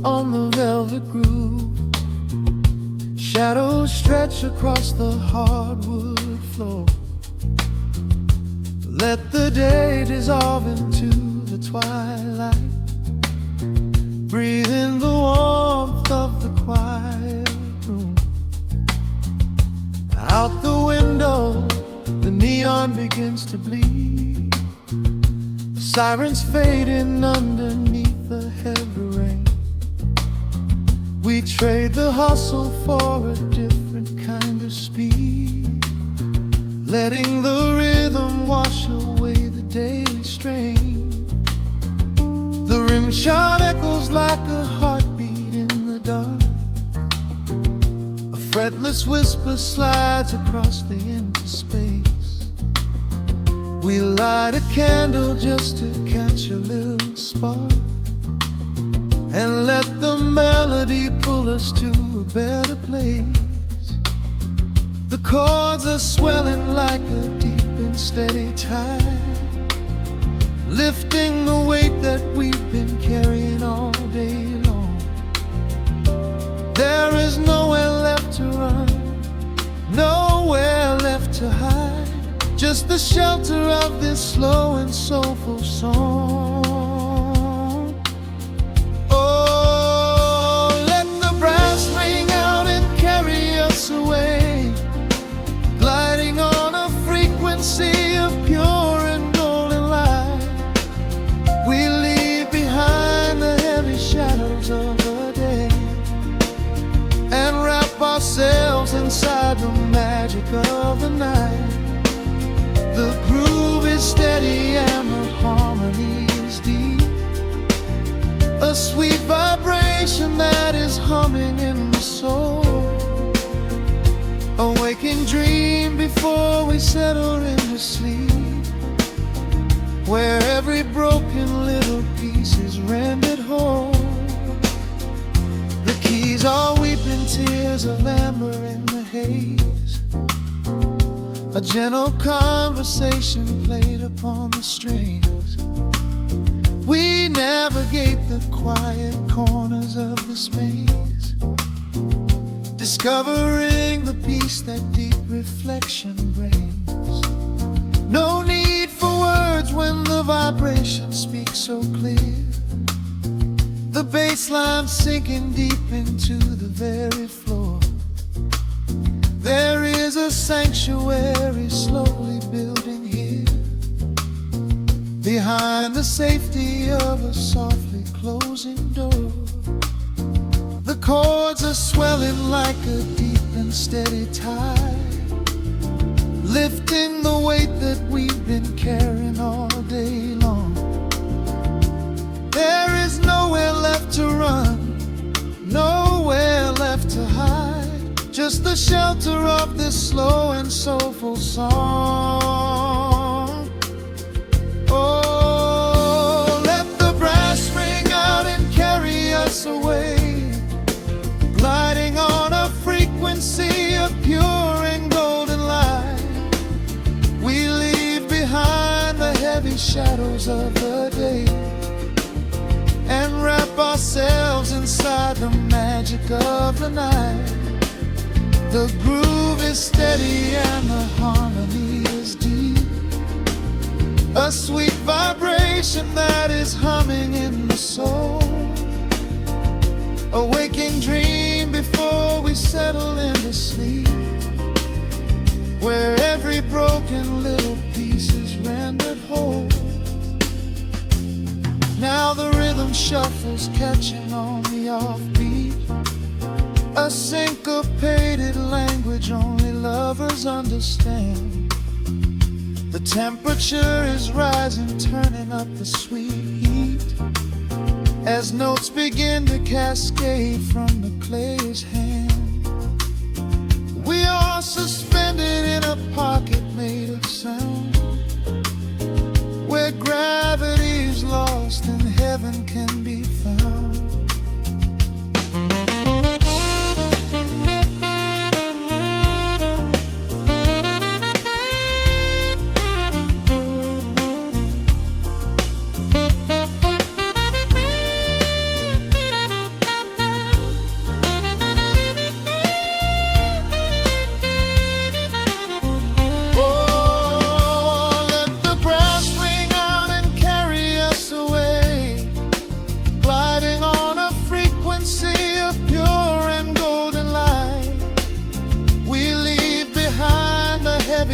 on the velvet groove. Shadows stretch across the hardwood floor. Let the day dissolve into the twilight. Breathe in the warmth of the quiet room. Out the window, the neon begins to bleed. The sirens fading underneath the heavy rain. We trade the hustle for a different kind of speed, letting the rhythm wash away the daily strain. The rim shot echoes like a heartbeat in the dark. A fretless whisper slides across the empty space. We light a candle just to catch a little spark, and let the melody pull us to a better place. The chords are swelling like a deep and steady tide, lifting the weight that we've been carrying all day long. There is nowhere left to run, nowhere left to hide, just the shelter of this slow and soulful song. Oh, let the brass ring out and carry us away, gliding on a frequency of pure and golden light. We leave behind the heavy shadows of the day and wrap ourselves inside the magic of the night. The groove is steady and the harmony is deep, a sweet vibration that is humming in the soul. A waking dream before we settle into sleep, where every broken little piece is rendered whole. The keys are weeping tears of amber in the haze, a gentle conversation played upon the strings. We navigate the quiet corners of the space, discovering the peace that deep reflection brings. No need for words when the vibration speaks so clear. The bass line sinking deep into the very floor. There is a sanctuary slowly building here, behind the safety of a softly closing door. The chords are swelling like a deep and steady tide, lifting the weight that we've been carrying all day long. There is nowhere left to run, nowhere left to hide, just the shelter of this slow and soulful song. Oh, let the brass ring out and carry us away, gliding on a frequency of pure and golden light. We leave behind the heavy shadows of the day and wrap ourselves inside the magic of the night. The groove is steady and the harmony is deep, a sweet vibration that is humming in the soul. A waking dream before we settle into sleep, where every broken little piece is rendered whole. Now the rhythm shuffles, catching on the offbeat, a syncopated language only lovers understand. The temperature is rising, turning up the sweet heat, as notes begin to cascade from the player's hand. We are suspended in a pocket made of sound, where gravity is lost and heaven can be found.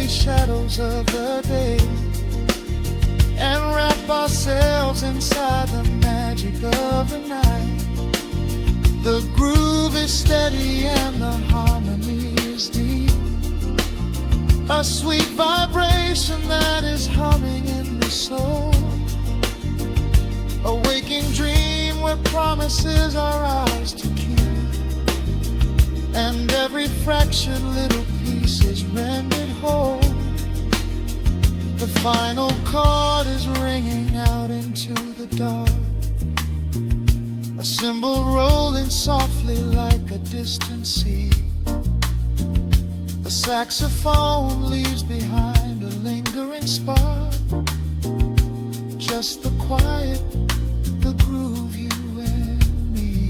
gray shadows of the day and wrap ourselves inside the magic of the night. The groove is steady and the harmony is deep, a sweet vibration that is humming in the soul, a waking dream where promises are ours to keep, and every fractured little piece is rendered whole. The final chord is ringing out into the dark, a cymbal rolling softly like a distant sea. The saxophone leaves behind a lingering spark, just the quiet, the groove, you and me.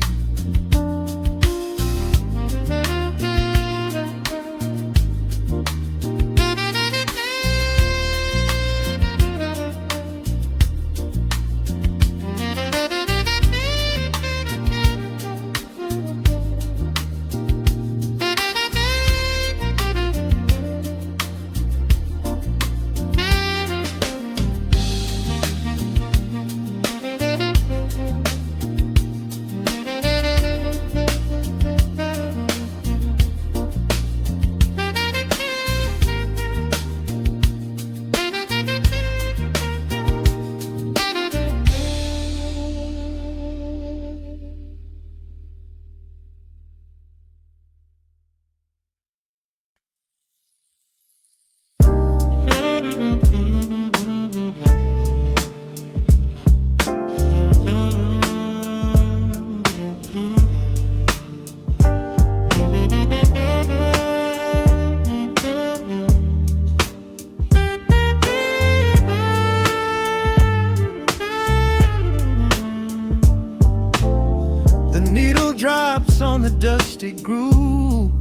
Drops on the dusty groove,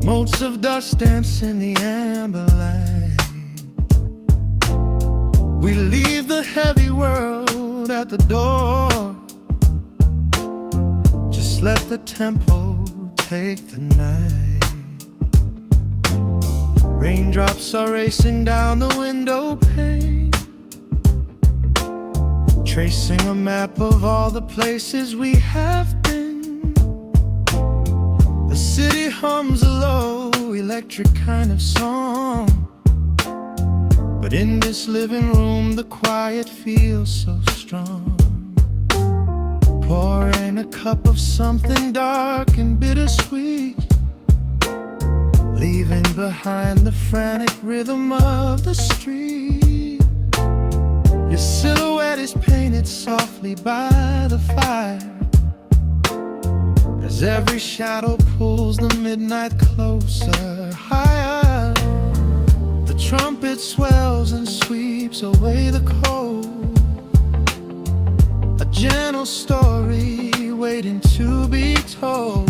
motes of dust dance in the amber light. We leave the heavy world at the door, just let the tempo take the night. Raindrops are racing down the window pane, tracing a map of all the places we have been. The city hums a low, electric kind of song, but in this living room the quiet feels so strong. Pouring a cup of something dark and bittersweet, leaving behind the frantic rhythm of the street. Your silhouette is painted softly by the fire, as every shadow pulls the midnight closer, higher. The trumpet swells and sweeps away the cold, a gentle story waiting to be told.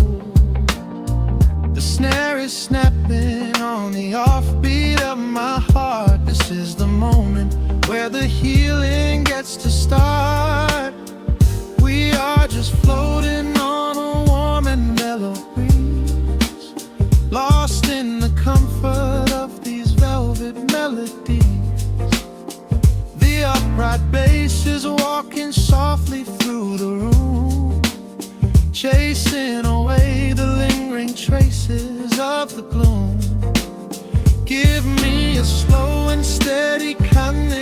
The snare is snapping on the offbeat of my heart. This is the moment where the healing gets to start. We are just floating on a warm and mellow breeze, lost in the comfort of these velvet melodies. The upright bass is walking softly through the room, chasing away the lingering traces of the gloom. Give me a slow and steady kind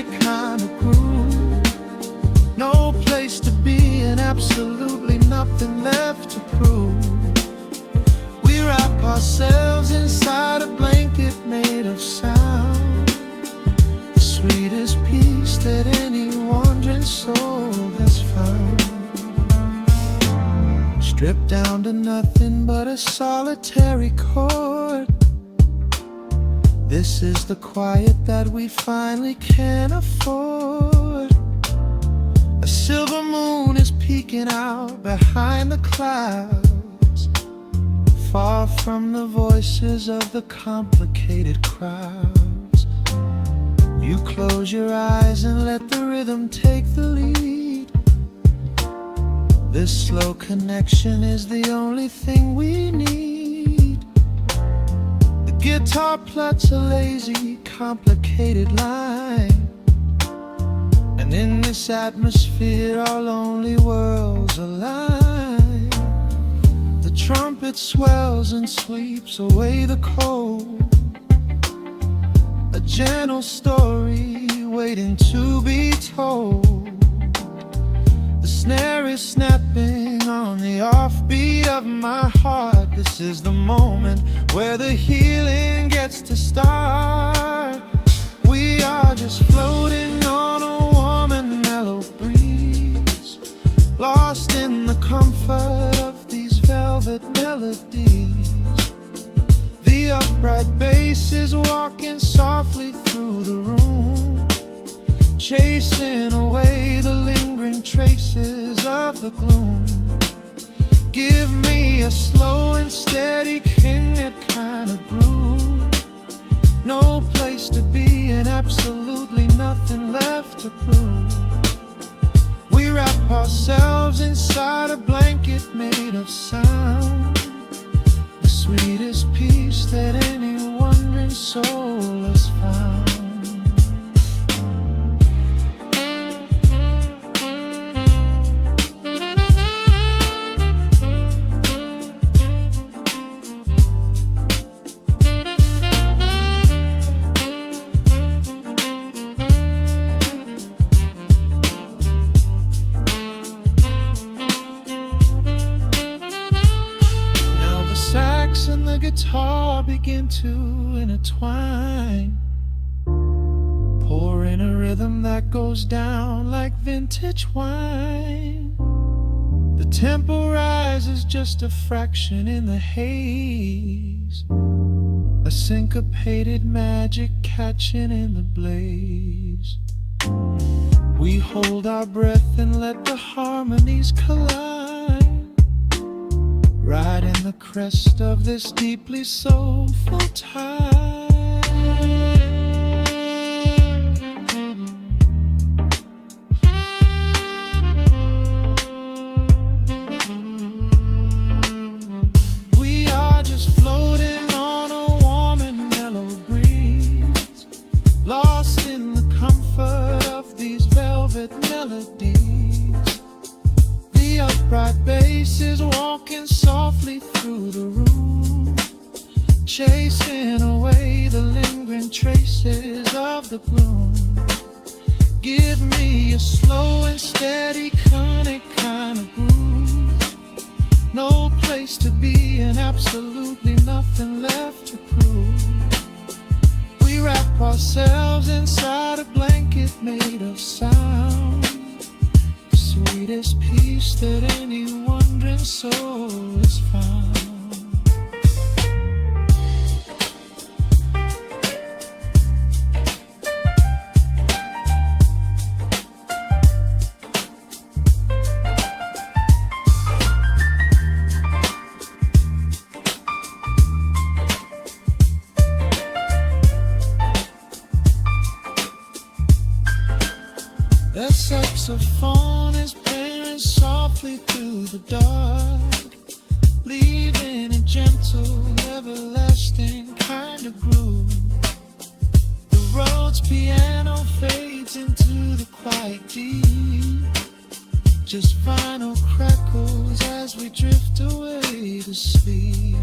of groove, no place to be and absolutely nothing left to prove. We wrap ourselves inside a blanket made of sound, the sweetest peace that any wandering soul has found. Stripped down to nothing but a solitary chord, this is the quiet that we finally can afford. A silver moon is peeking out behind the clouds, far from the voices of the complicated crowds. You close your eyes and let the rhythm take the lead. This slow connection is the only thing we need. The Guitar plucks a lazy, complicated line, and in this atmosphere our lonely worlds align. The trumpet swells and sweeps away the cold, a gentle story waiting to be told. The snare is snapping on the offbeat of my heart. This is the moment where the healing gets to start. We are just floating on a warm and mellow breeze, lost in the comfort of these velvet melodies. The upright bass is walking softly through the room, chasing away the lingering traces of the gloom. Give me a slow and steady kindred kind of groove. No place to be and absolutely nothing left to prove. We wrap ourselves inside a blanket made of sound, the sweetest peace that any wandering soul has found. And the guitar begin to intertwine, pouring a rhythm that goes down like vintage wine. The tempo rises just a fraction in the haze, a syncopated magic catching in the blaze. We hold our breath and let the harmonies collide, riding the crest of this deeply soulful tide. We are just floating on a warm and mellow breeze, lost in the comfort of these velvet melodies. The upright bass is walking softly through the room, chasing away the lingering traces of the gloom. Give me a slow and steady conic kind of groove. No place to be and absolutely nothing left to prove. We wrap ourselves inside a blanket made of sound, the sweetest peace that any wandering soul has found. That saxophone is playing softly through the dark, leaving a gentle, everlasting kind of groove. The Rhodes piano fades into the quiet deep, just final crackles as we drift away to sleep.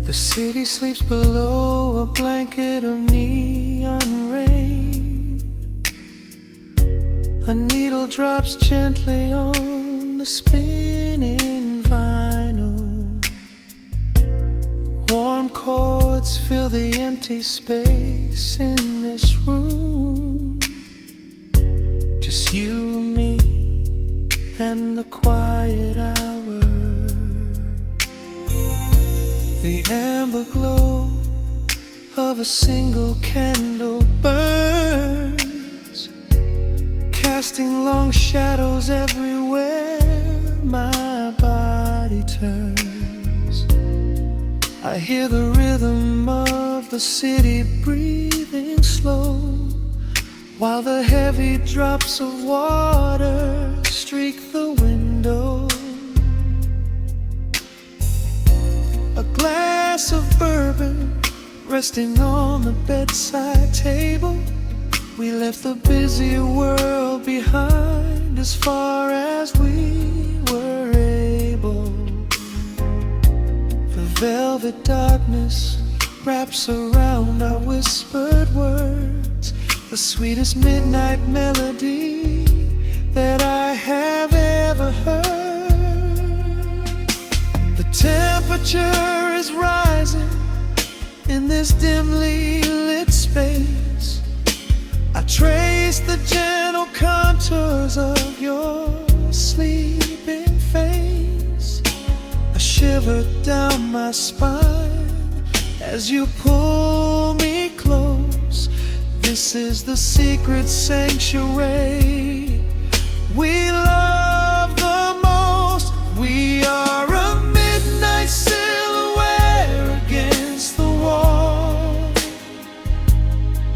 The city sleeps below a blanket of neon rain. A needle drops gently on the spinning vinyl. Warm chords fill the empty space in this room. Just you, me, and the quiet hour. The amber glow of a single candle burns, casting long shadows everywhere my body turns. I hear the rhythm of the city breathing slow, while the heavy drops of water streak the window. A glass of bourbon resting on the bedside table. We left the busy world behind as far as we were able. The velvet darkness wraps around our whispered words, the sweetest midnight melody that I have ever heard. The temperature is rising in this dimly lit space. I trace the gentle contours of your sleeping face. A shiver down my spine as you pull me close. This is the secret sanctuary we love the most. We are a midnight silhouette against the wall,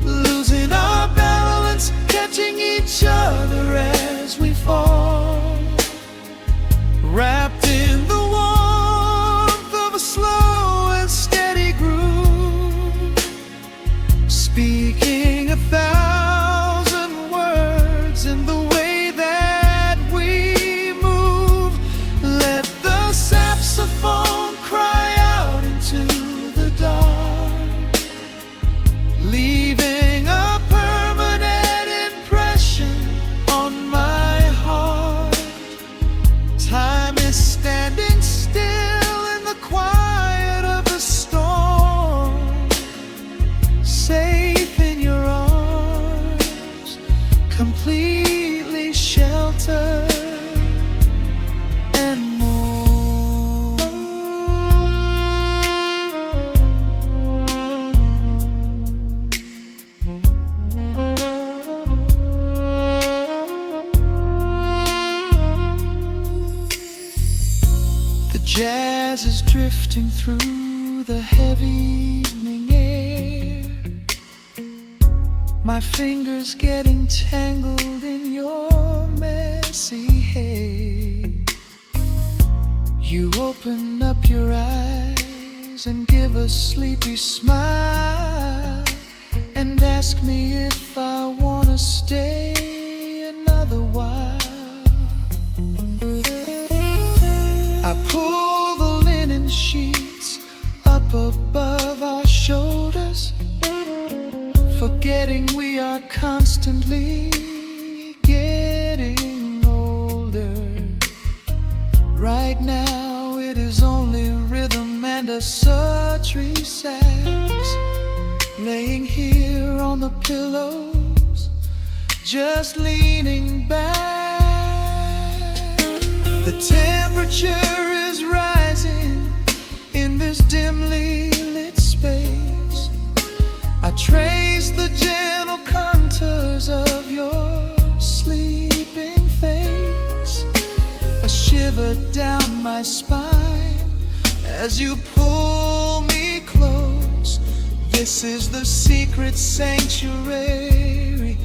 losing our balance, catching each other as we fall, wrapped in the warmth of a slow and steady groove, speaking 1,000 words in the way that we move. Let the saxophone cry out into the dark, leaving a permanent impression on my heart. Time is standing still in the quiet of the storm, safe in your arms, completely sheltered and more. The jazz is drifting through the heavy evening air, my fingers getting tangled in your messy hair. You open up your eyes and give a sleepy smile, and ask me if I wanna stay another while. I pull the linen sheets up above our shoulders, forgetting we are constantly getting older. Right now it is only rhythm and a sultry sax, laying here on the pillows, just leaning back. The temperature is rising in this dimly lit space. I trace the gentle contours of your sleeping face. A shiver down my spine as you pull me close. This is the secret sanctuary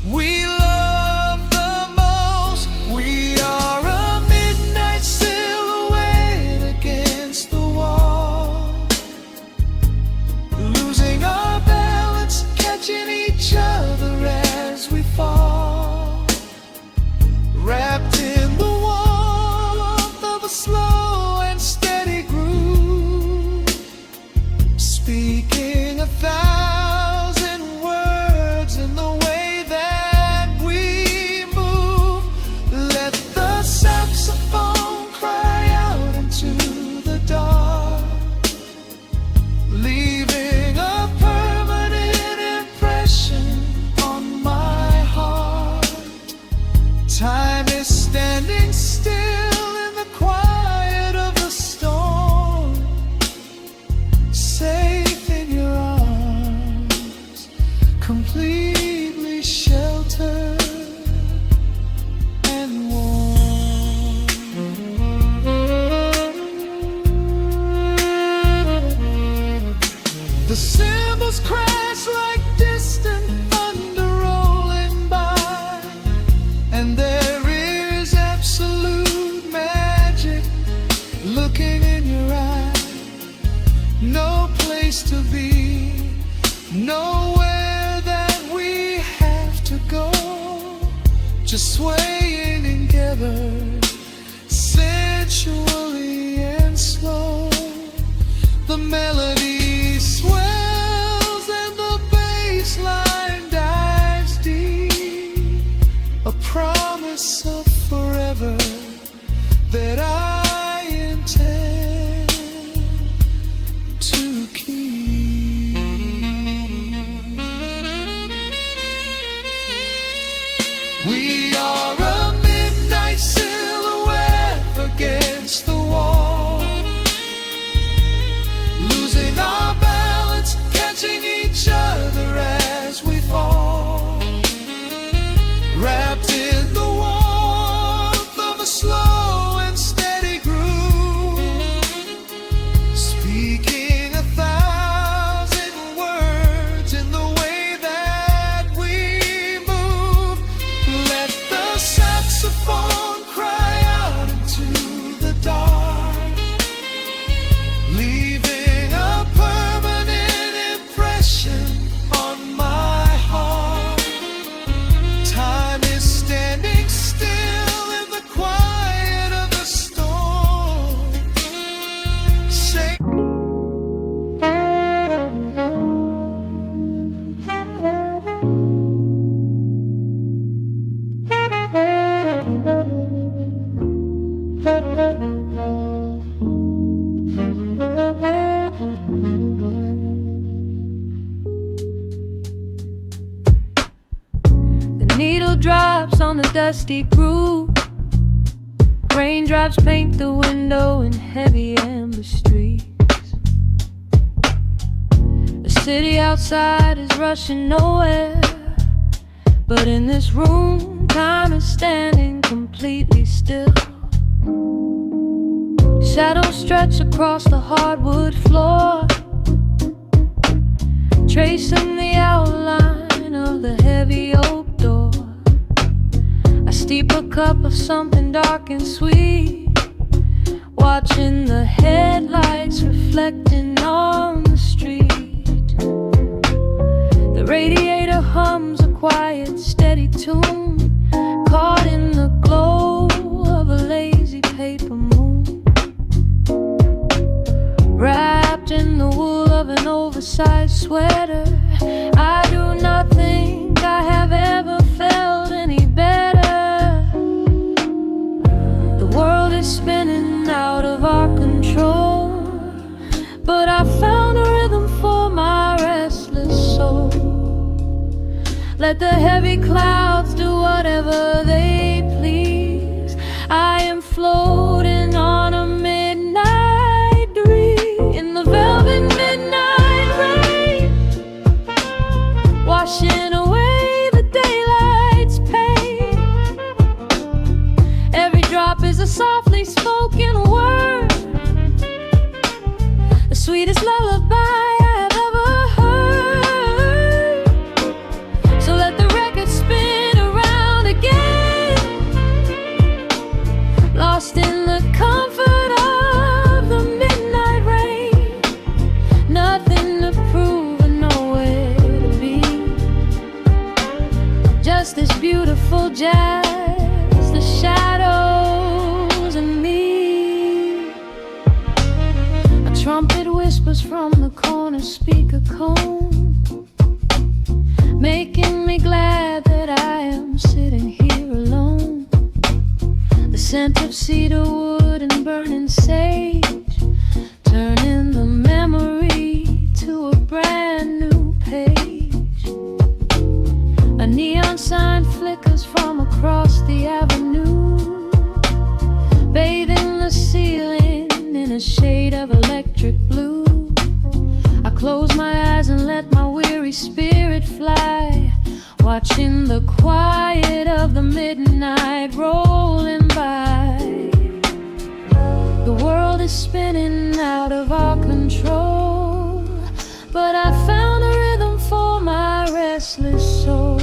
we love the most. We are a midnight silhouette against the wall, losing our balance, catching each other as we fall, wrapped in the warmth of a slow and steady groove, speaking 1,000 words in the way that we move. Let the saxophone cry out into the dark, leaving a permanent impression on my heart. Time is standing still in the quiet of the storm, safe in your arms, completely sheltered and warm. The cymbals crash like distant thunder rolling by, and there is absolute magic looking in your eyes. No place to be, nowhere that we have to go, just swaying together, sensually and slow. The melody swells and the bass line dives deep, a promise of forever that I intend to keep. We are a midnight silhouette against the wall, losing our balance, catching each other as we fall, wrapped in the warmth of a slow and steady groove, speaking 1,000 words in the way that we move. Let the saxophone cry out into the dark, leaving a permanent impression on my heart. Time is standing still in the quiet of the storm. Say the needle drops on the dusty groove. Raindrops paint the window in heavy amber streets. The city outside is rushing nowhere, but in this room, time is standing completely still. Shadows stretch across the hardwood floor, tracing the outline of the heavy oak door. I steep a cup of something dark and sweet, watching the headlights reflecting on the street. The radiator hums a quiet, steady tune, caught in the glow of a lazy paper moon. Wrapped in the wool of an oversized sweater, I do not think I have ever felt any better. The world is spinning out of our control, but I found a rhythm for my restless soul. Let the heavy clouds do whatever they please. I am floating on a midnight dream in the velvet midnight rain, washing away the daylight's pain. Every drop is a softly spoken word, the sweetest lullaby I have ever heard. So let the record spin around again, lost in the comfort of the midnight rain. Nothing to prove and nowhere to be, just this beautiful jazz, the shadows and me. A trumpet with whispers from the corner speaker cone, making me glad that I am sitting here alone. The scent of cedar wood and burning sage, turning the memory to a brand new page. A neon sign flickers from across the avenue, bathing the ceiling in a shade of electric blue. I close my eyes and let my weary spirit fly, watching the quiet of the midnight rolling by. The world is spinning out of our control, but I found a rhythm for my restless soul.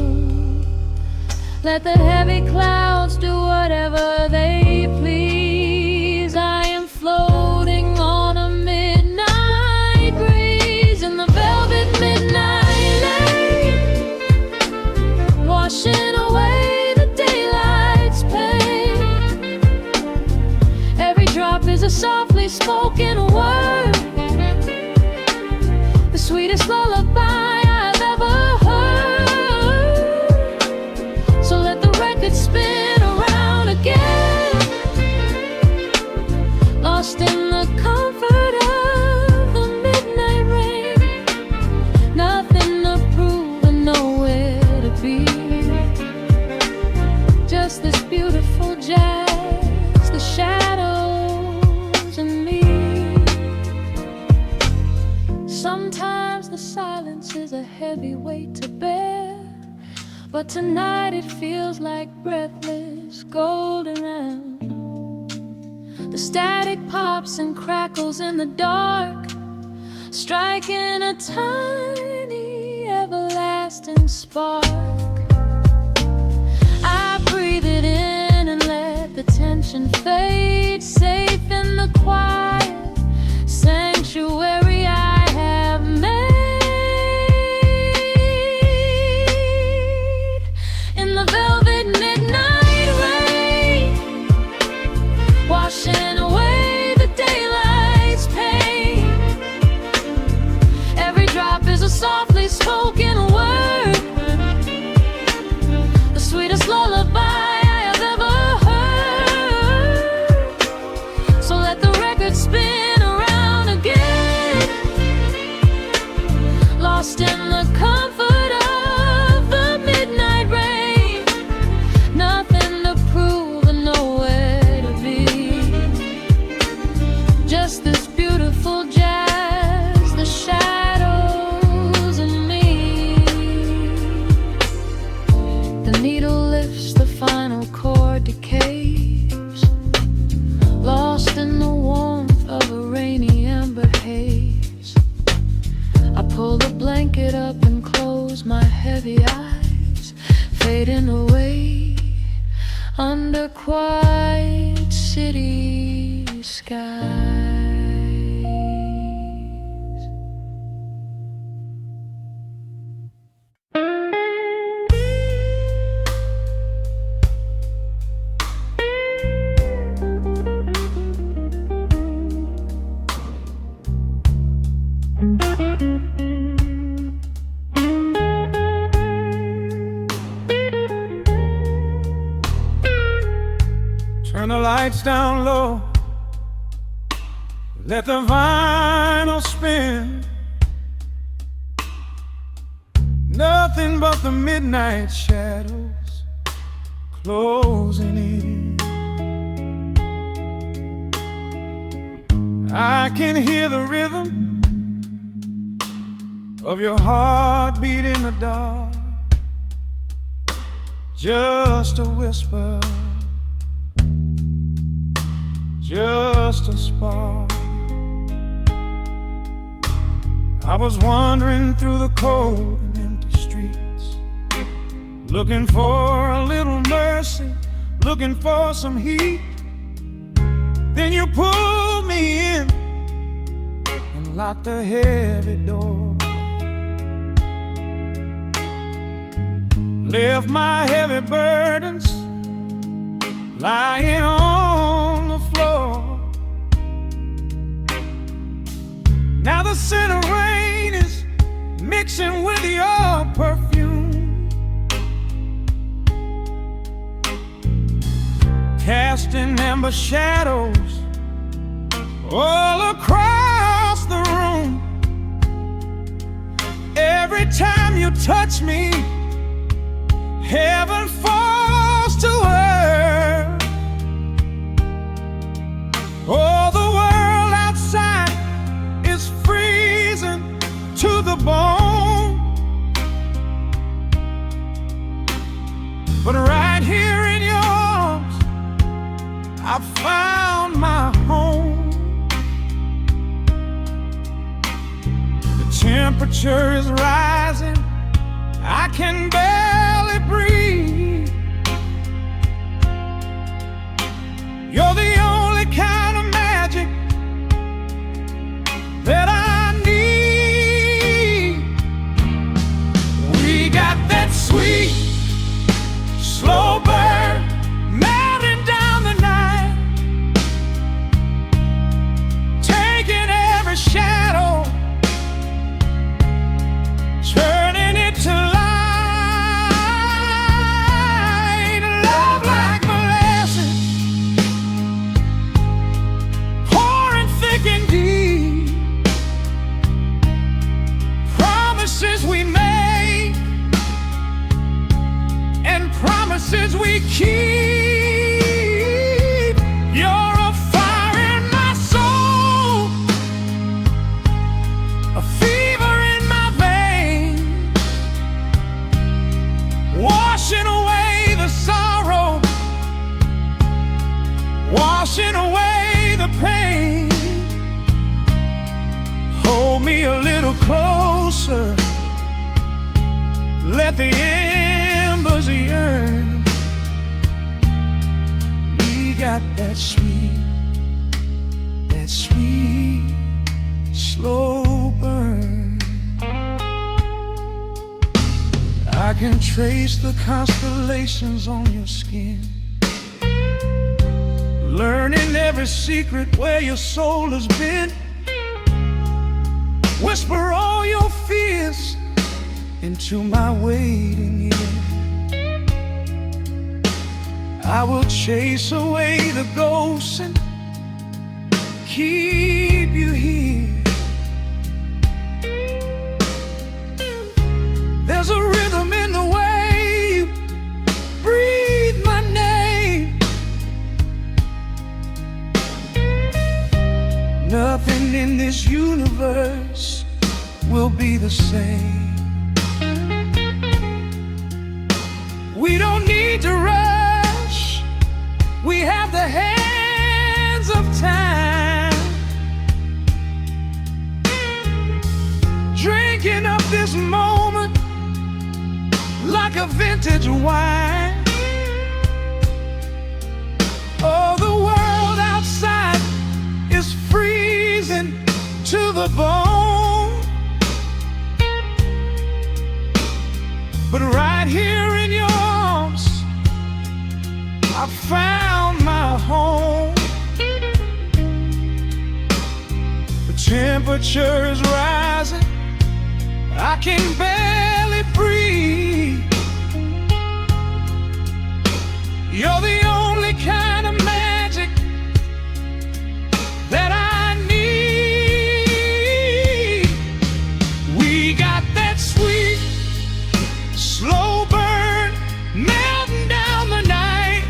Let the heavy clouds do whatever they please. I am floating on a midnight breeze in the velvet midnight lane, washing away the daylight's pain. Every drop is a softly spoken word, the sweetest lullaby I've ever heard. So let the record spin around again, lost in the comfort of the midnight rain. Nothing to prove and nowhere to be, just this beautiful jazz, the shadows and me. Sometimes the silence is a heavy weight to bear, but tonight it feels like breathless golden round. The static pops and crackles in the dark, striking a tiny everlasting spark. I breathe it in and let the tension fade, safe in the quiet sanctuary I have made. In the velvet midnight rain, washing away the daylight's pain. Every drop is a softly spoken word, the sweetest lullaby I have ever heard. So let the record spin around again, lost in the comfort of the midnight rain. Nothing to prove and nowhere to be, just this beautiful jazz, the shadows and me. The needle lifts, the final chord decays, lost in the warmth of a rainy amber haze. I pull the blanket up and close my heavy eyes, fading away under quiet city skies. Turn the lights down low, let the vinyl spin. Nothing but the midnight shadows closing in. I can hear the rhythm of your heartbeat in the dark, just a whisper, just a spark. I was wandering through the cold and empty streets, looking for a little mercy, looking for some heat. Then you pulled me in and locked the heavy door, left my heavy burdens lying on the floor. Now the scent of rain is mixing with your perfume, casting amber shadows all across the room. Every time you touch me, heaven falls to earth. Oh, the world outside is freezing to the bone, but right here in your arms I found my home. The temperature is rising, I can barely breathe. You're the only kind of magic that I need. We got that sweet, slow burn melting down the night, taking every shadow, turning it to light. Love like molasses, pouring thick and deep. Promises we make and promises we keep. You're a fire in my soul, a fever in my veins, washing away the sorrow, washing away the pain. Hold me a little closer, let the embers yearn. We got that sweet, slow burn. I can trace the constellations on your skin, learning every secret where your soul has been. Whisper all your fears into my waiting ear. I will chase away the ghosts and keep you here. There's a rhythm in the way you breathe my name. Nothing in this universe will be the same. We don't need to rush, we have the hands of time, drinking up this moment like a vintage wine. Oh, the world outside is freezing to the bone, but right here in your arms I found my home. The temperature is rising, I can barely breathe. You're the only kind of magic that I need. We got that sweet, slow burn melting down the night,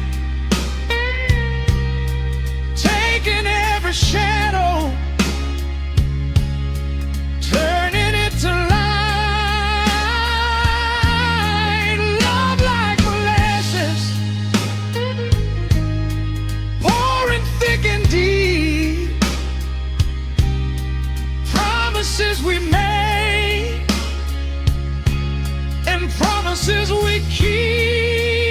taking every shadow, turning it to light. Love like molasses, pouring thick and deep. Promises we made and promises we keep.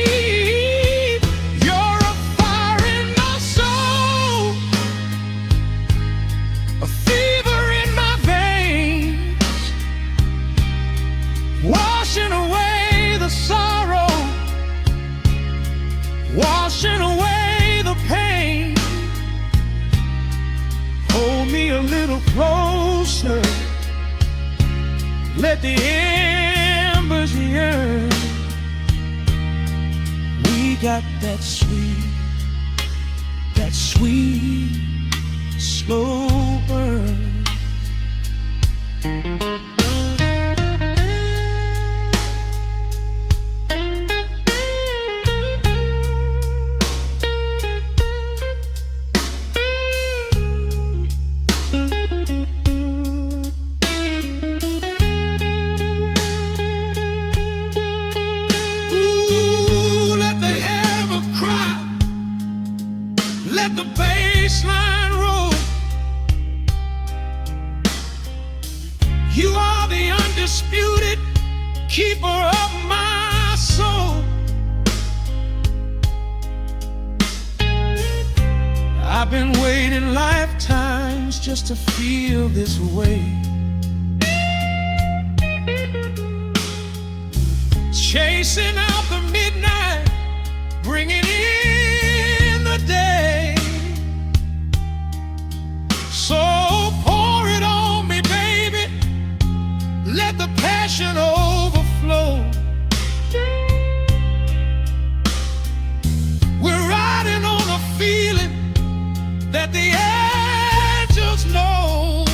You're a fire in my soul, a fever in my veins, washing away the sorrow, washing away the pain. Hold me a little closer, Let the embers yearn. We got that sweet, slow burn. Let the bassline roll. You are the undisputed keeper of my soul. I've been waiting lifetimes just to feel this way. Chasing out the midnight, bringing in the day. So pour it on me, baby. Let the passion overflow. We're riding on a feeling that the angels know.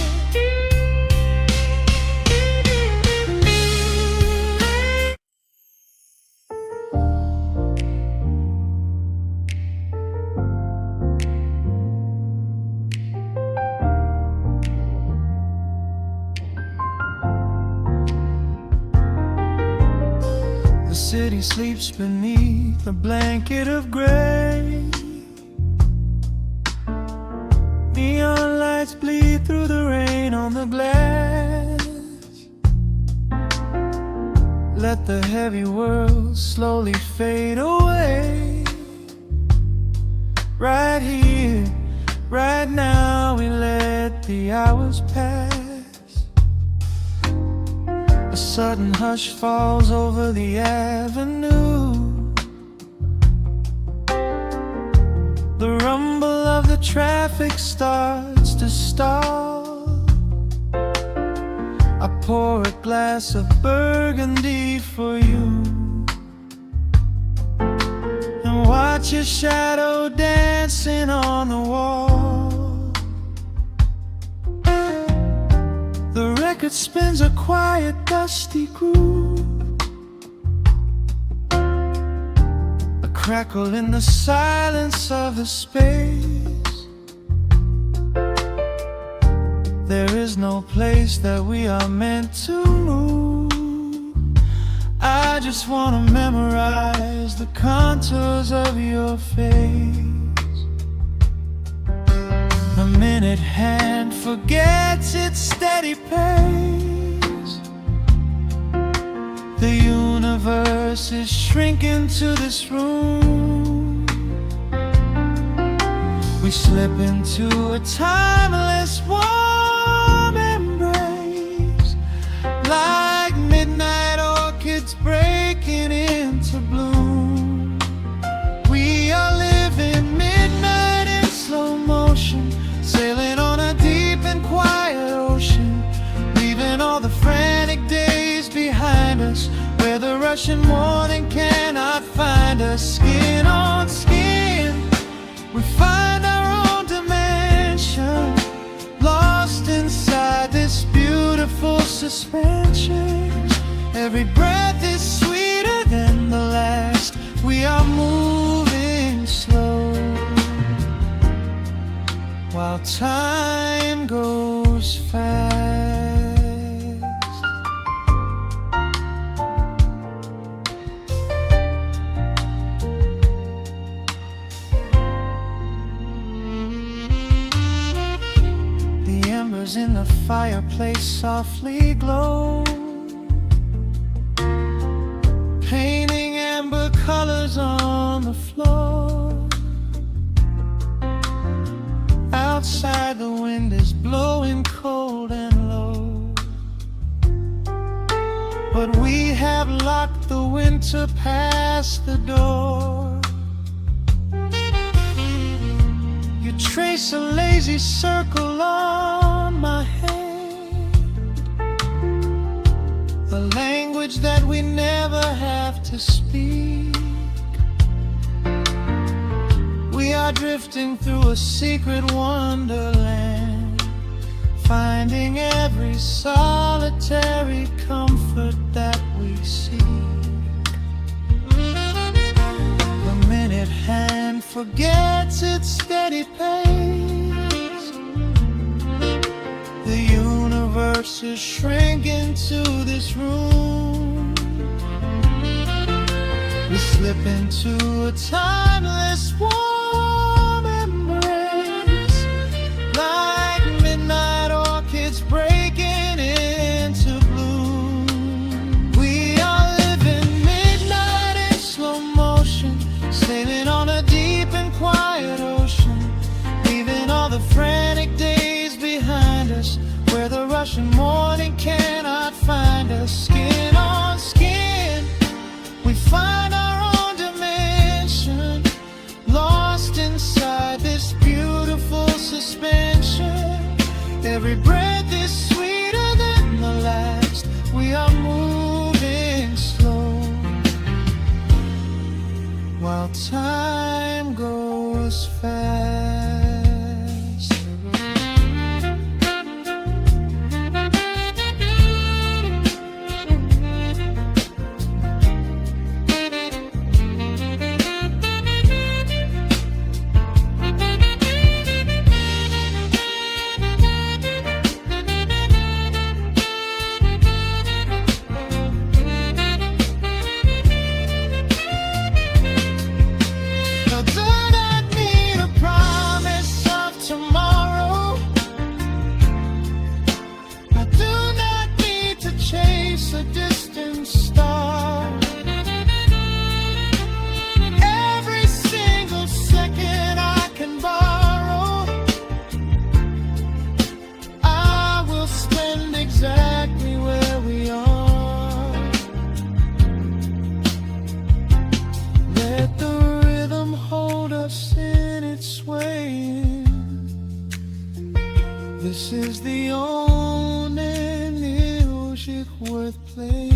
The city sleeps beneath a blanket of gray. Neon lights bleed through the rain on the glass. Let the heavy world slowly fade away. Right here, right now, we let the hours pass. A sudden hush falls over the avenue. The rumble of the traffic starts to stall. I pour a glass of burgundy for you and watch your shadow dancing on the wall. The record spins a quiet, dusty groove. A crackle in the silence of the space. There is no place that we are meant to move. I just wanna memorize the contours of your face. A minute hand forgets its steady pace. The universe is shrinking to this room. We slip into a timeless warm embrace, like midnight orchids breaking into bloom. We are living midnight in slow motion, sailing on a deep and quiet ocean, leaving all the frantic days behind us, where the rushing morning cannot find us. Skin on skin, we find our own dimension, lost inside this beautiful suspension. Every breath is sweeter than the last. We are moving slow, while time goes fast. The embers in the fireplace softly glow, painting amber colors on the floor. Outside the wind is blowing cold and low, but we have locked the winter past the door. You trace a lazy circle on my hand, a language that we never have to speak. We are drifting through a secret wonderland, finding every solitary comfort that we seek. The minute hand forgets its steady pace, the universe is shrinking to this room. We slip into a timeless warm embrace, like midnight orchids breaking into bloom. We are living midnight in slow motion, sailing on a deep and quiet ocean, leaving all the frantic days behind us, where the rushing morning cannot find us. Skin on skin, we find our own dimension, lost inside this beautiful suspension. Every breath is sweeter than the last. We are moving slow, while time goes fast. A distant star, every single second I can borrow, I will spend exactly where we are. Let the rhythm hold us in its swaying. This is the only music worth playing.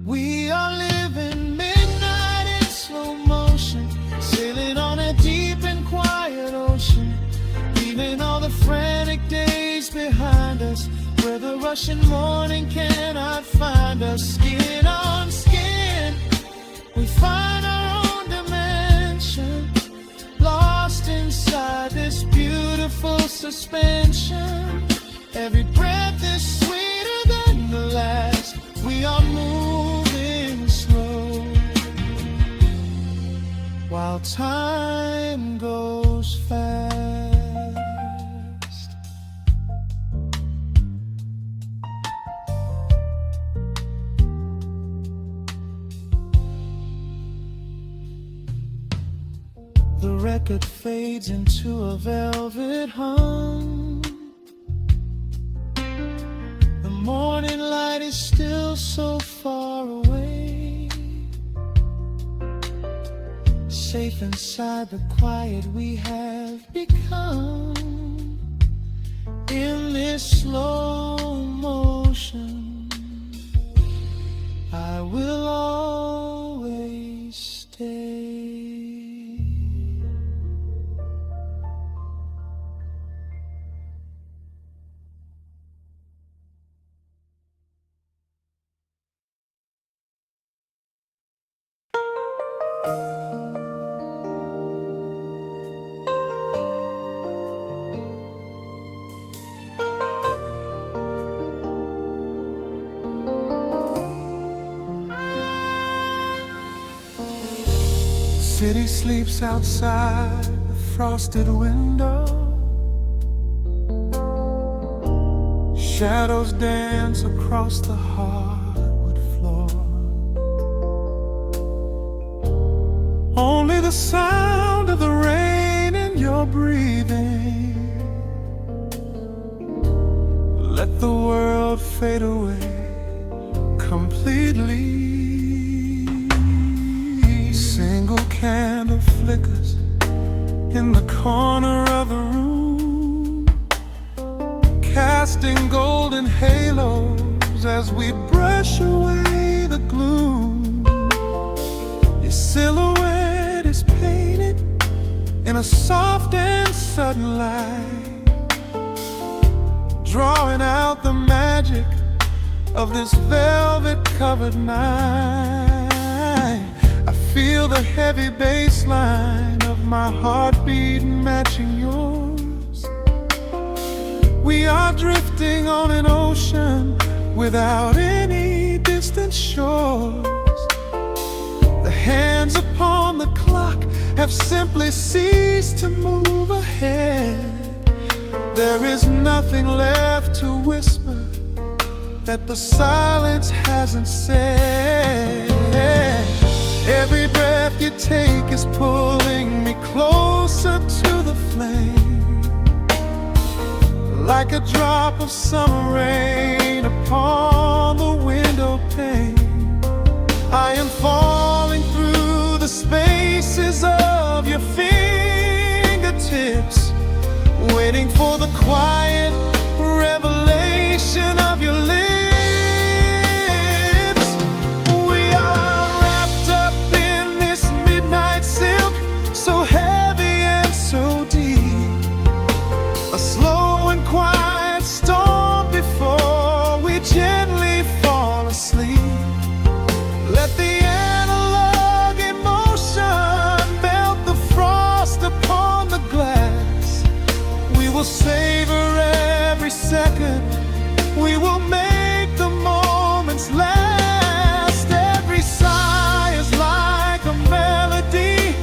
We are living midnight in slow motion, sailing on a deep and quiet ocean, leaving all the frantic days behind us, where the rushing morning cannot find us. Skin on skin, we find our own dimension, lost inside this beautiful suspension. Every breath is sweeter than the last. We are moving slow, while time goes fast. The record fades into a velvet hum. The morning light is still so far away. Safe inside the quiet we have become. In this slow motion, I will always stay. City sleeps outside the frosted window. Shadows dance across the hardwood floor. Only the sound of the rain in your breathing. Let the world fade away completely. Single candle flickers in the corner of the room, casting golden halos moves as we brush away the gloom. Your silhouette is painted in a soft and sudden light, drawing out the magic of this velvet-covered night. I feel the heavy bass line of my heartbeat matching yours. We are drifting on an ocean without any distant shores. The hands upon the clock have simply ceased to move ahead. There is nothing left to whisper that the silence hasn't said. Every breath you take is pulling me closer to the flame, like a drop of summer rain upon the window pane. I am falling through the spaces of your fingertips, waiting for the quiet revelation of your lips. We are wrapped up in this midnight silk, so heavy and so deep. A slow and quiet storm before we gently fall asleep. Let the analog emotion melt the frost upon the glass. We will savor every second. We will make the moments last. Every sigh is like a melody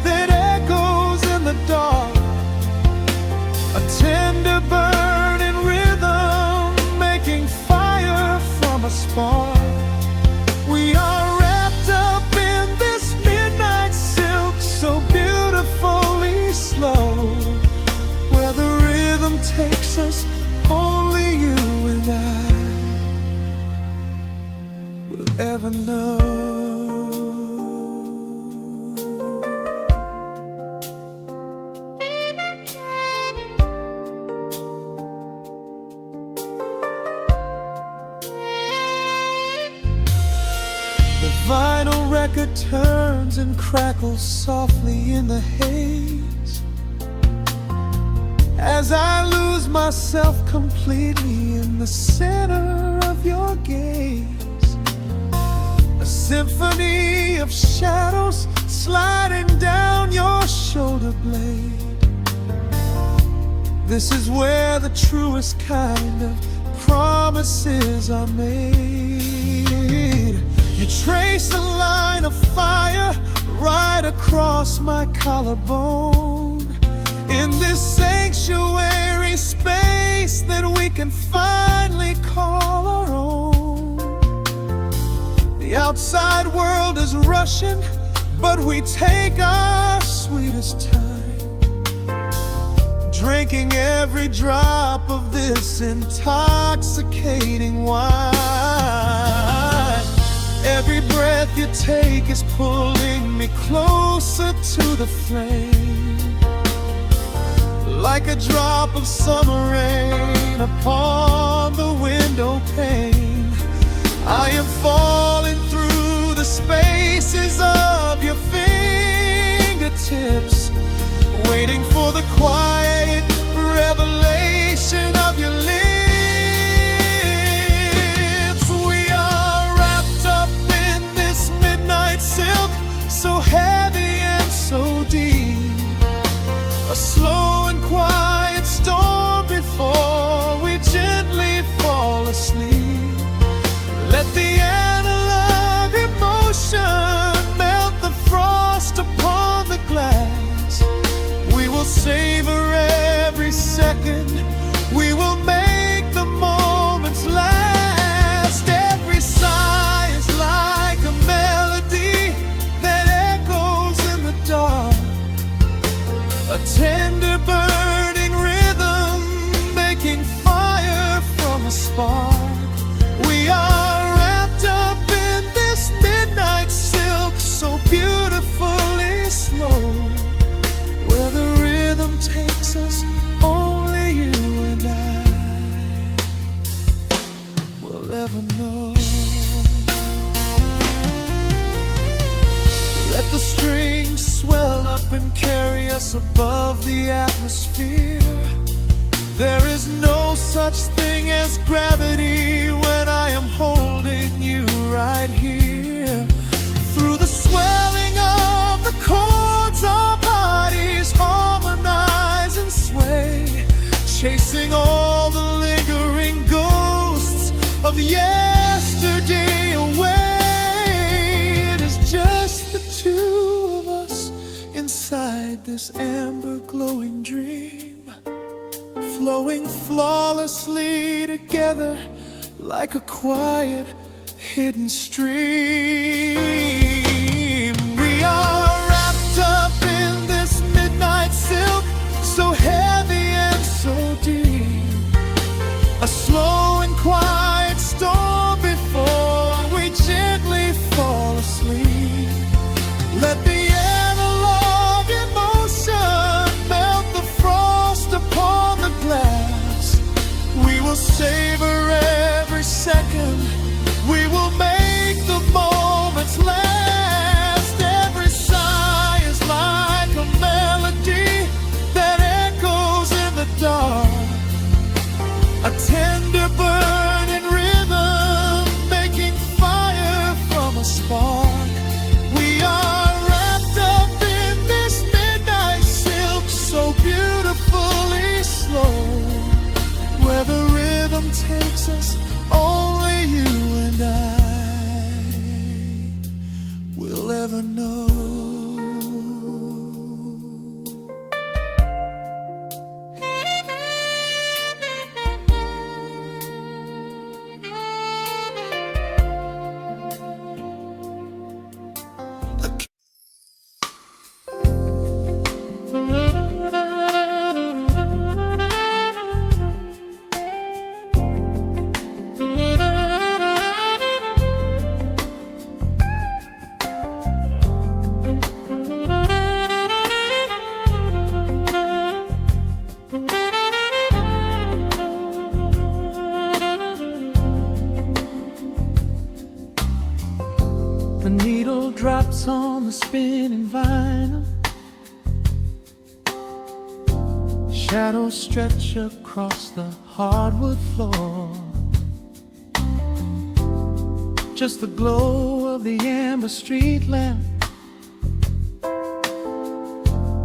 that echoes in the dark, a tender burning rhythm making fire from a spark. We are wrapped up in this midnight silk, so beautifully slow, where the rhythm takes us, only you and I will ever know. The vinyl record turns and crackles softly in the haze as I lose myself completely in the center of your gaze. A symphony of shadows sliding down your shoulder blade. This is where the truest kind of promises are made. You trace a line of fire right across my collarbone, in this sanctuary space that we can finally call our own. The outside world is rushing, but we take our sweetest time, drinking every drop of this intoxicating wine. Every breath you take is pulling me closer to the flame, like a drop of summer rain upon the window pane. I am falling through the spaces of your fingertips, waiting for the quiet revelation of your lips. We are wrapped up in this midnight silk, so heavy and so deep. A slow and quiet storm before we gently fall asleep. Let the analog emotion melt the frost upon the glass. We will savor every second. We will make the moments last. Every sigh is like a melody that echoes in the dark, a tender burning rhythm making fire from a spark. We are wrapped up in this midnight silk, so beautifully slow, where the rhythm takes us, only you and I will will ever know. Let the strings swell up and carry us above the atmosphere. There is no such thing as gravity when I am holding you right here. Through the swelling of the chords, our bodies harmonize and sway, chasing all the lingering ghosts of yesterday away. It is just the two of us inside this amber glowing dream, flowing flawlessly together like a quiet hidden stream. We are wrapped up in this midnight silk, so heavy and so deep, a slow and quiet storm before we gently fall asleep. Let the analog emotion melt the frost upon the glass. We will savor every second, we will make the moments last. Every sigh is like a melody that echoes in the dark, a tender burning rhythm making fire from a spark. We are wrapped up in this midnight silk, so beautifully slow, where the rhythm takes us, only you and I will ever know. The needle drops on the spinning vinyl, shadows stretch across the hardwood floor. Just the glow of the amber street lamp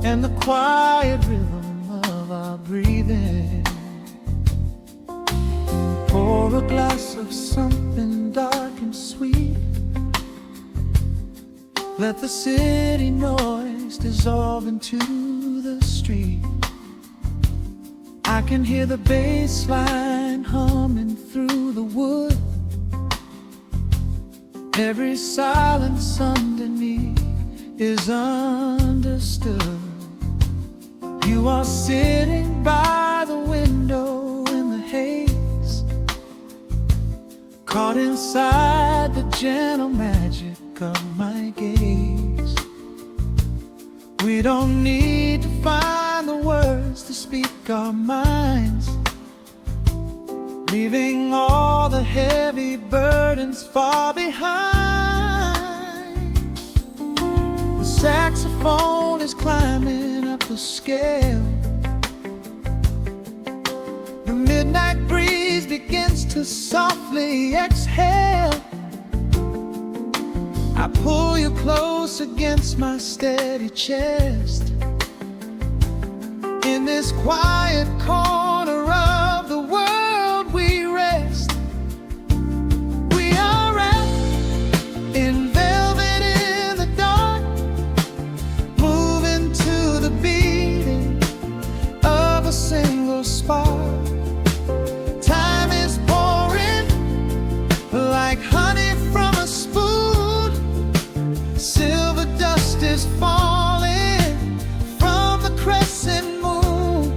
and the quiet rhythm of our breathing. Pour a glass of something dark and sweet, let the city noise dissolve into the street. I can hear the bass line humming through the wood, every silence underneath is understood. You are sitting by the window in the haze, caught inside the gentle magic of my gaze. We don't need to find the words to speak our minds, leaving all the heavy burdens far behind. The saxophone is climbing up the scale, the midnight breeze begins to softly exhale. I pull you close against my steady chest. In this quiet corner of the world we rest. We are wrapped in velvet in the dark, moving to the beating of a single spark. Time is pouring like honey from a spoon. Silver dust is falling from the crescent moon.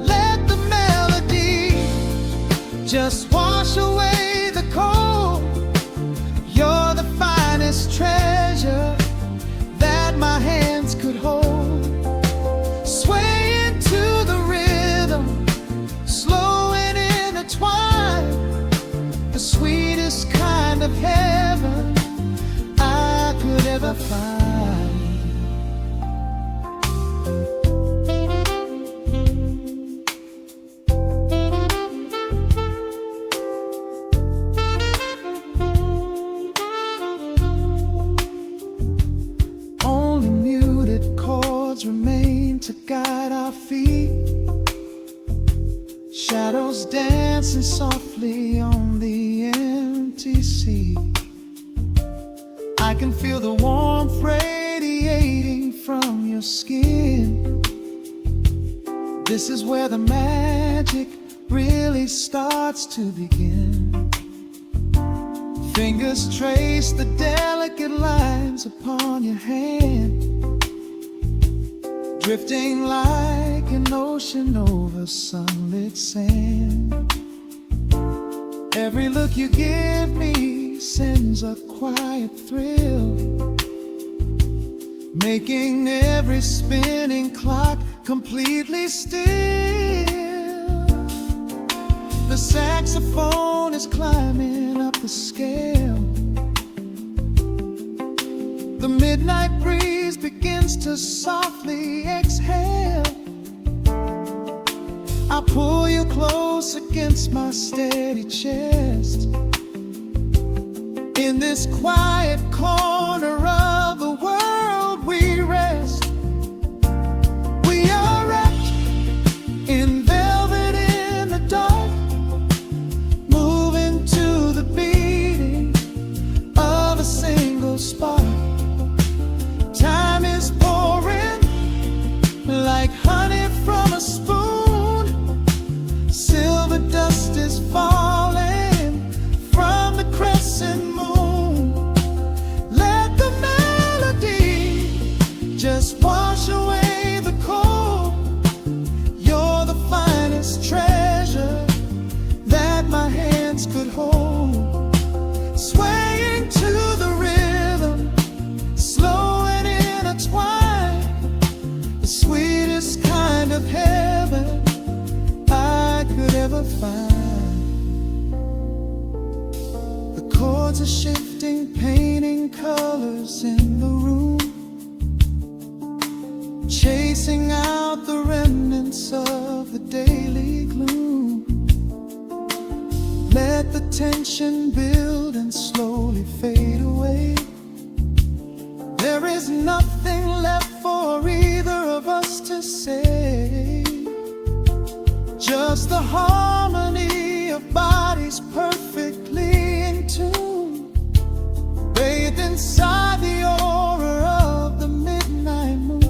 Let the melody just wash away the cold. You're the finest treasure that my hands could hold. Swaying to the rhythm, slow and intertwined. The sweetest kind of heaven I could ever find. Only muted chords remain to guide our feet, shadows dancing softly on the empty sea. I can feel the warmth radiating from your skin. This is where the magic really starts to begin. Fingers trace the delicate lines upon your hand, drifting like an ocean over sunlit sand. Every look you give me sends a quiet thrill, making every spinning clock completely still. The saxophone is climbing up the scale. The midnight breeze begins to softly exhale. I pull you close against my steady chest. In this quiet corner of the world we rest. We are wrapped in velvet in the dark, moving to the beating of a single spark. Time is pouring like honey from a spoon. Silver dust is falling from the crescent moon. Let the melody just wash away the cold. You're the finest treasure that my hands could hold. Swaying to the rhythm, slow and intertwined. The sweetest kind of heaven I could ever find. The chords are shifting, painting colors in the room, chasing out the remnants of the daily gloom. Let the tension build and slowly fade away. There is nothing left for either of us to say, just the harmony of bodies perfectly in tune, bathed inside the aura of the midnight moon.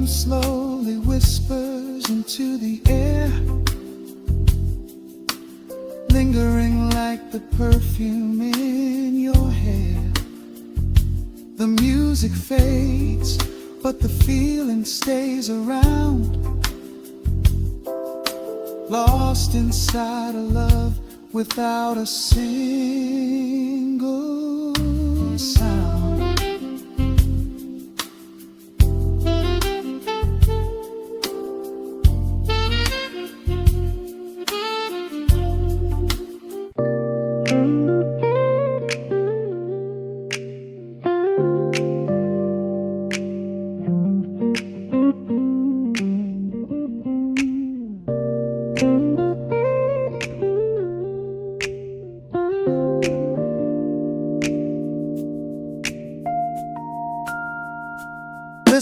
Slowly whispers into the air, lingering like the perfume in your hair. The music fades, but the feeling stays around, lost inside a love without a single sound.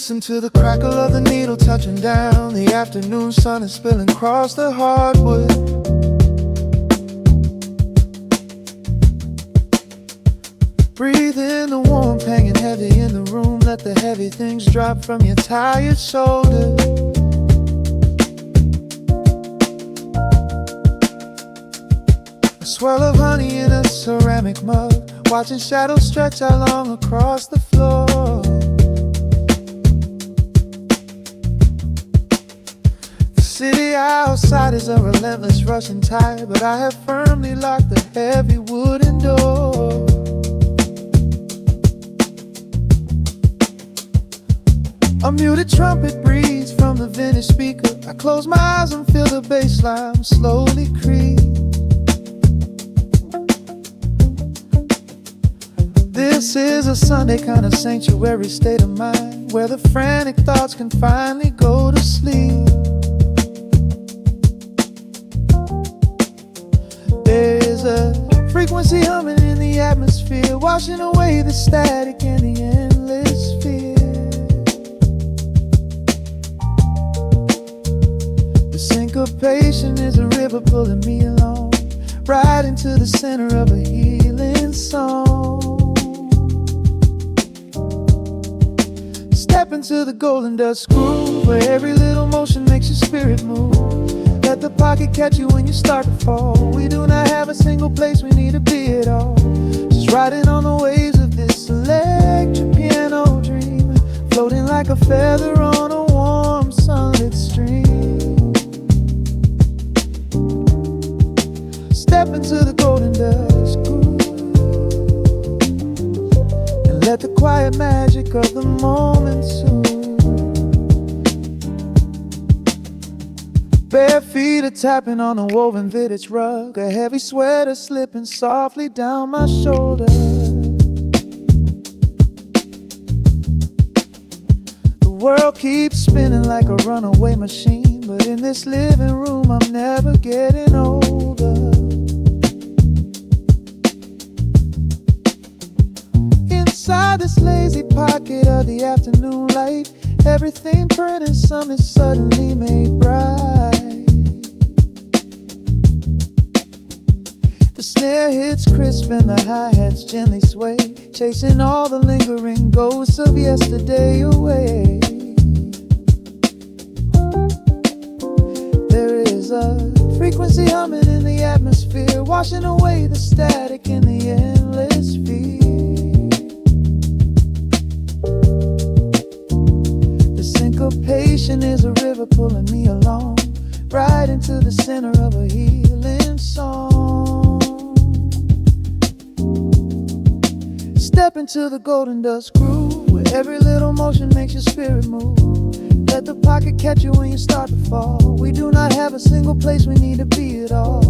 Listen to the crackle of the needle touching down. The afternoon sun is spilling across the hardwood. Breathe in the warmth hanging heavy in the room. Let the heavy things drop from your tired shoulders. A swirl of honey in a ceramic mug, watching shadows stretch out long across the floor. The city outside is a relentless rushing tide, but I have firmly locked the heavy wooden door. A muted trumpet breathes from the vintage speaker. I close my eyes and feel the bass line slowly creep. This is a Sunday kind of sanctuary state of mind, where the frantic thoughts can finally go to sleep. There's a frequency humming in the atmosphere, washing away the static and the endless fear. The syncopation is a river pulling me along, right into the center of a healing song. Step into the golden dust groove, where every little motion makes your spirit move. Let the pocket catch you when you start to fall. We do not have a single place we need to be at all. Just riding on the waves of this electric piano dream, floating like a feather on a warm sunlit stream. Step into the golden dust groove, and let the quiet magic of the moment soothe. Bare feet are tapping on a woven vintage rug, a heavy sweater slipping softly down my shoulder. The world keeps spinning like a runaway machine, but in this living room I'm never getting older. Inside this lazy pocket of the afternoon light, everything burned and something suddenly made bright. The snare hits crisp and the hi-hats gently sway, chasing all the lingering ghosts of yesterday away. There is a frequency humming in the atmosphere, washing away the static in the endless fear. Syncopation is a river pulling me along, right into the center of a healing song. Step into the golden dust groove, where every little motion makes your spirit move. Let the pocket catch you when you start to fall. We do not have a single place we need to be at all.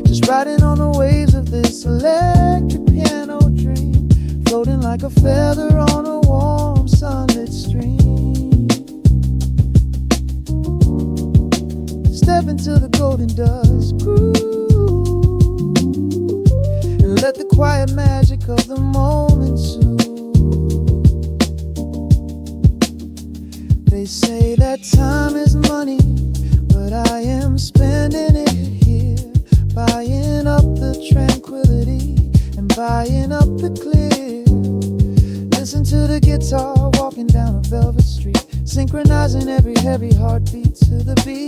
Just riding on the waves of this electric piano dream, floating like a feather on a warm sunlit stream. Step into the golden dust groove, and let the quiet magic of the moment soothe. They say that time is money, but I am spending it here, buying up the tranquility and buying up the clear. Listen to the guitar walking down a velvet street, synchronizing every heavy heartbeat to the beat.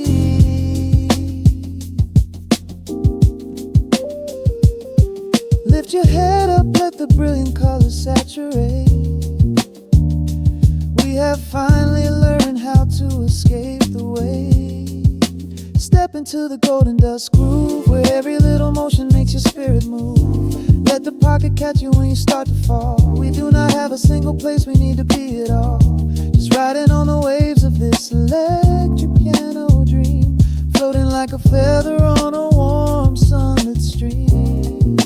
Lift your head up, let the brilliant colors saturate. We have finally learned how to escape the weight. Step into the golden dust groove, where every little motion makes your spirit move. Let the pocket catch you when you start to fall. We do not have a single place we need to be at all. Just riding on the waves of this electric piano dream, floating like a feather on a warm sunlit stream.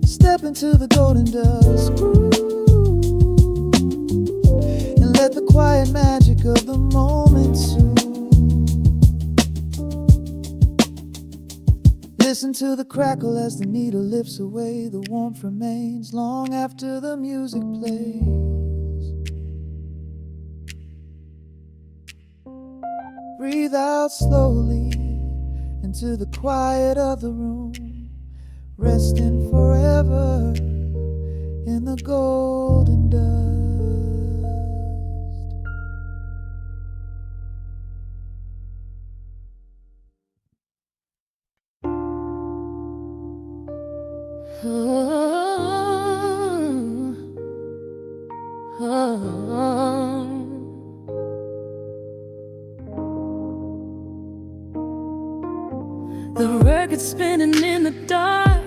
Step into the golden dust groove, and let the quiet magic of the moment soothe. Listen to the crackle as the needle lifts away. The warmth remains long after the music plays. Breathe out slowly into the quiet of the room, resting forever in the golden dust. The record spinning in the dark,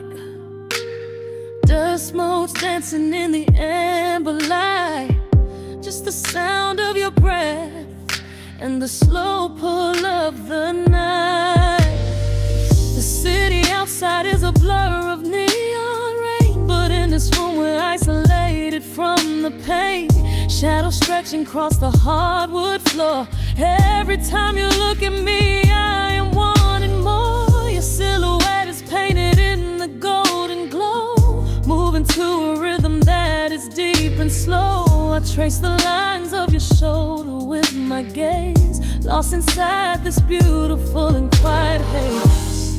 dust motes dancing in the amber light. Just the sound of your breath and the slow pull of the night. The city outside is a blur of neon rain, but in this room we're isolated from the pain. Shadows stretching across the hardwood floor. Every time you look at me, I am wanting more. Your silhouette is painted in the golden glow, moving to a rhythm that is deep and slow. I trace the lines of your shoulder with my gaze, lost inside this beautiful and quiet haze.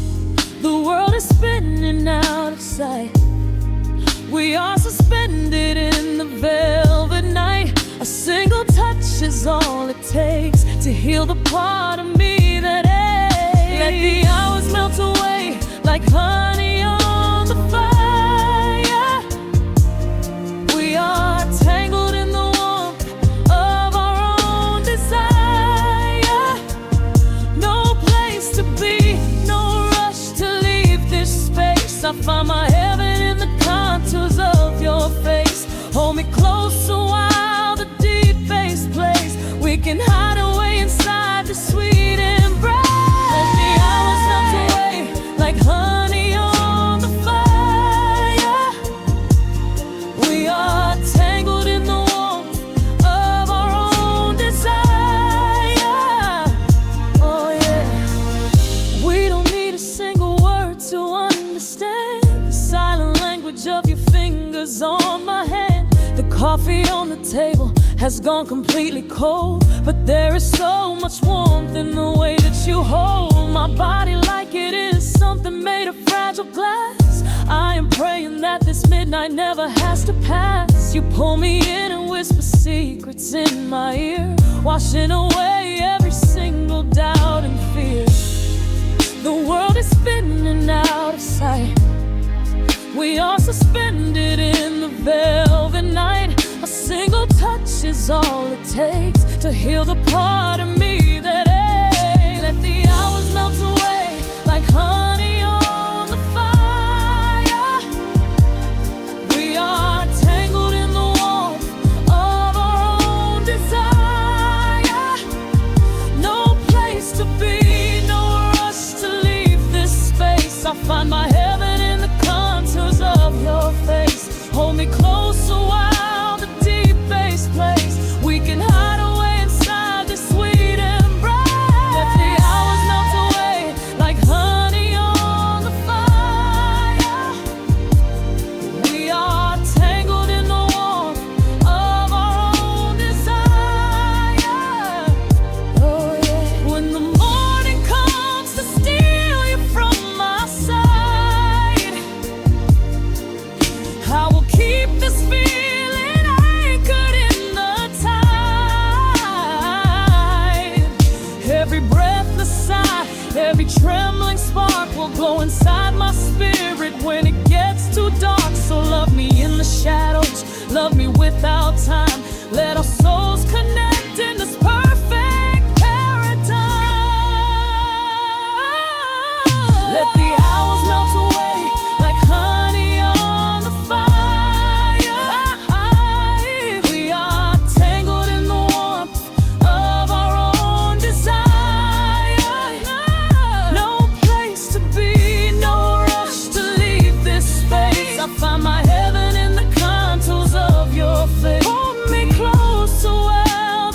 The world is spinning out of sight. We are suspended in the velvet night. A single touch is all it takes to heal the part of me that aches. Let the hours melt away like honey on the fire. We are tangled in the warmth of our own desire. No place to be, no rush to leave this space. I find my heaven in the contours of your face. Hold me closer while the deep bass plays. We can hide away inside the sweet embrace. Let the hours melt away like honey on the fire. We are tangled in the warmth of our own desire. Oh yeah. We don't need a single word to understand the silent language of your fingers on my hand. The coffee on the table has gone completely cold, but there is so much warmth in the way that you hold my body like it is something made of fragile glass. I am praying that this midnight never has to pass. You pull me in and whisper secrets in my ear, washing away every single doubt and fear. The world is spinning out of sight. We are suspended in the velvet night. A single touch is all it takes to heal the part of me that aches. Let the hours melt away like honey on the fire. We are tangled in the warmth of our own desire. No place to be, no rush to leave this space. I find my heaven in the contours of your face. Hold me closer while the deep bass plays. We can hide away inside this sweet embrace. Let the hours melt away like honey on the fire. We are tangled in the warmth of our own desire. Oh yeah. When the morning comes to steal you from my side, I will keep this feeling anchored in the tide. Every breathless sigh, every trembling spark will glow inside my spirit when it gets too dark. So love me in the shadows, love me without time. Let our souls connect in this perfect paradise. Let the hours melt away like honey on the fire. We are tangled in the warmth of our own desire. No place to be, no rush to leave this space. I find my heaven in the contours of your face. Hold me close while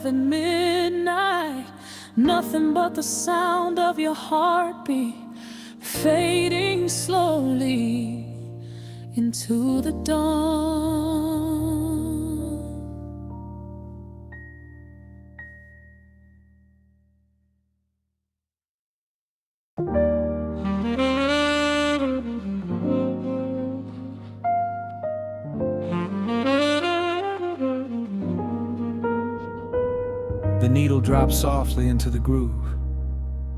12 at midnight. Nothing but the sound of your heartbeat fading slowly into the dawn. The needle drops softly into the groove.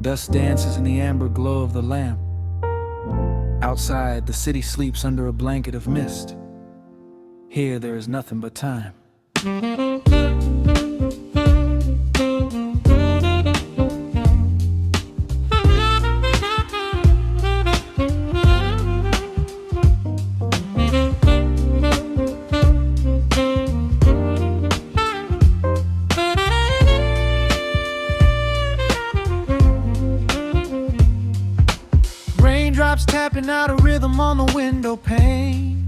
Dust dances in the amber glow of the lamp. Outside, the city sleeps under a blanket of mist. Here, there is nothing but time. Raindrops tapping out a rhythm on the window pane.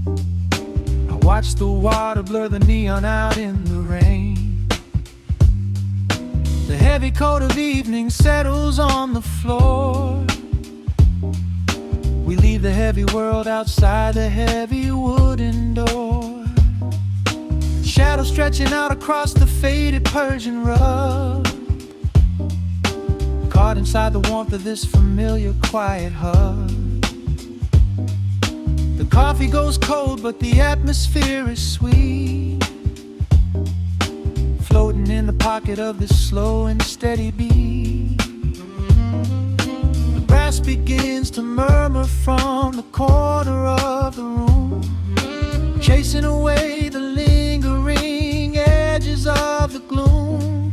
I watch the water blur the neon out in the rain. The heavy coat of evening settles on the floor. We leave the heavy world outside the heavy wooden door. Shadows stretching out across the faded Persian rug, caught inside the warmth of this familiar quiet hug. The coffee goes cold, but the atmosphere is sweet, floating in the pocket of this slow and steady beat. The brass begins to murmur from the corner of the room, chasing away the lingering edges of the gloom.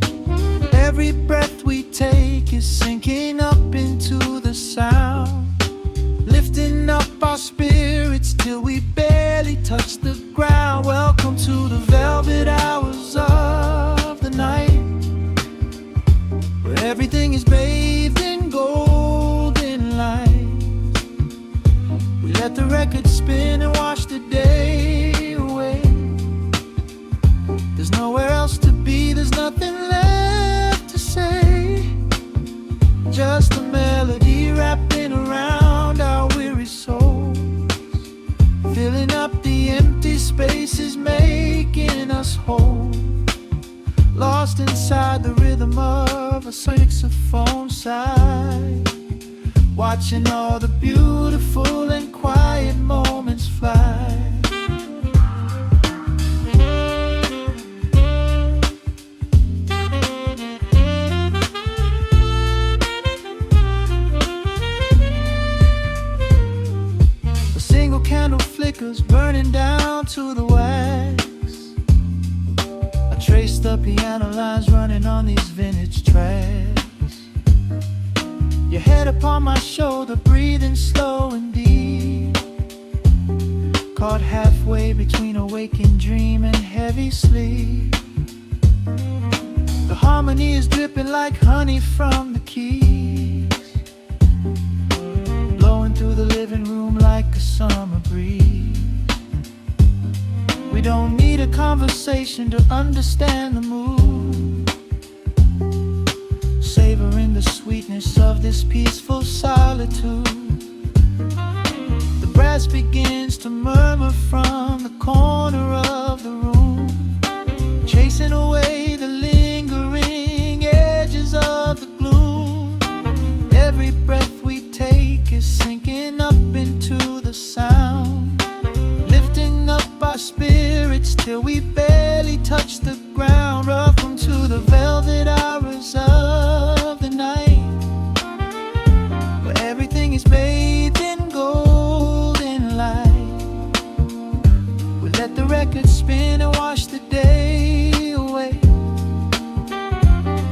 Every breath we take is sinking up into the sound, lifting up our spirits till we barely touch the ground. Welcome to the velvet hours of the night, where everything is bathed in golden light. We let the record spin and wash the day away. There's nowhere else to be, there's nothing left to say. Just a melody wrapping around our weary souls, filling up the empty spaces, making us whole. Lost inside the rhythm of a saxophone sigh, watching all the beautiful and quiet moments fly. Candle flickers burning down to the wax. I trace the piano lines running on these vintage tracks. Your head upon my shoulder, breathing slow and deep, caught halfway between a waking dream and heavy sleep. The harmony is dripping like honey from the keys, blowing through the living room like a summer breeze. We don't need a conversation to understand the mood, savoring the sweetness of this peaceful solitude. The brass begins to murmur from the corner of the room, chasing away the lingering edges of the gloom. Every breath we take is sinking up into the sound, lifting up our spirits till we barely touch the ground. Welcome to the velvet hours of the night, where everything is bathed in golden light. We let the record spin and wash the day away.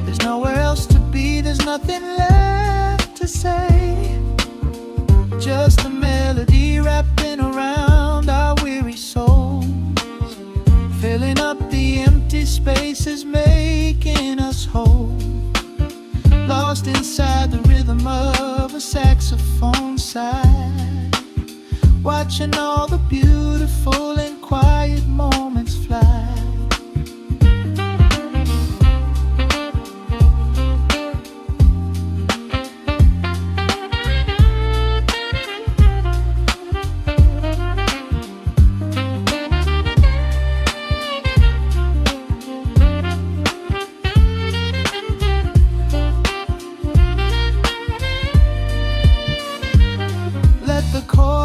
There's nowhere else to be, there's nothing left to say. Just a melody wrapping around our weary souls, filling up the empty spaces, making us whole. Lost inside the rhythm of a saxophone sigh, watching all the beautiful and quiet moments fly.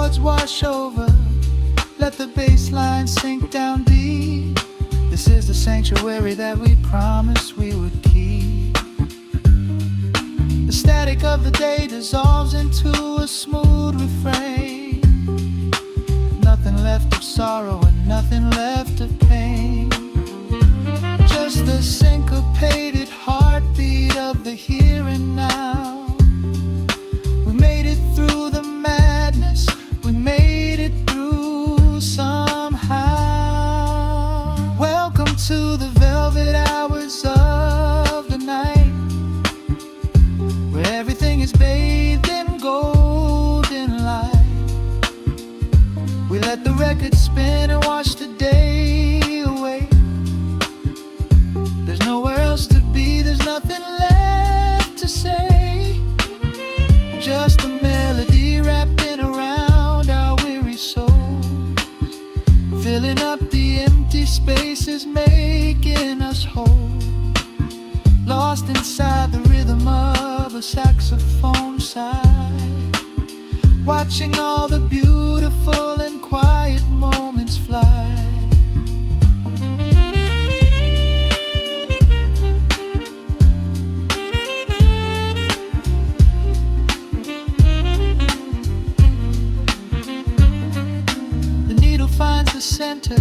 chords wash over, let the bass line sink down deep. This is the sanctuary that we promised we would keep. The static of the day dissolves into a smooth refrain. Nothing left of sorrow and nothing left of pain. Just the syncopated heartbeat of the here and now. We made it through the madness, we made it through somehow. Welcome to the velvet hours of the night, where everything is bathed in golden light. We let the record spin and watch the day away. There's nowhere else to be, there's nothing left to say. Just a melody wrapping around our weary souls, filling up the empty spaces, making us whole. Lost inside the rhythm of a saxophone sigh, watching all the beautiful and quiet moments fly. Finds the center,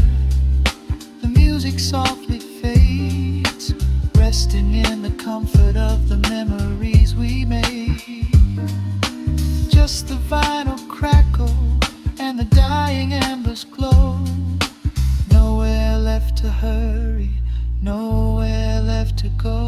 the music softly fades, resting in the comfort of the memories we made. Just the vinyl crackle and the dying embers glow. Nowhere left to hurry, nowhere left to go.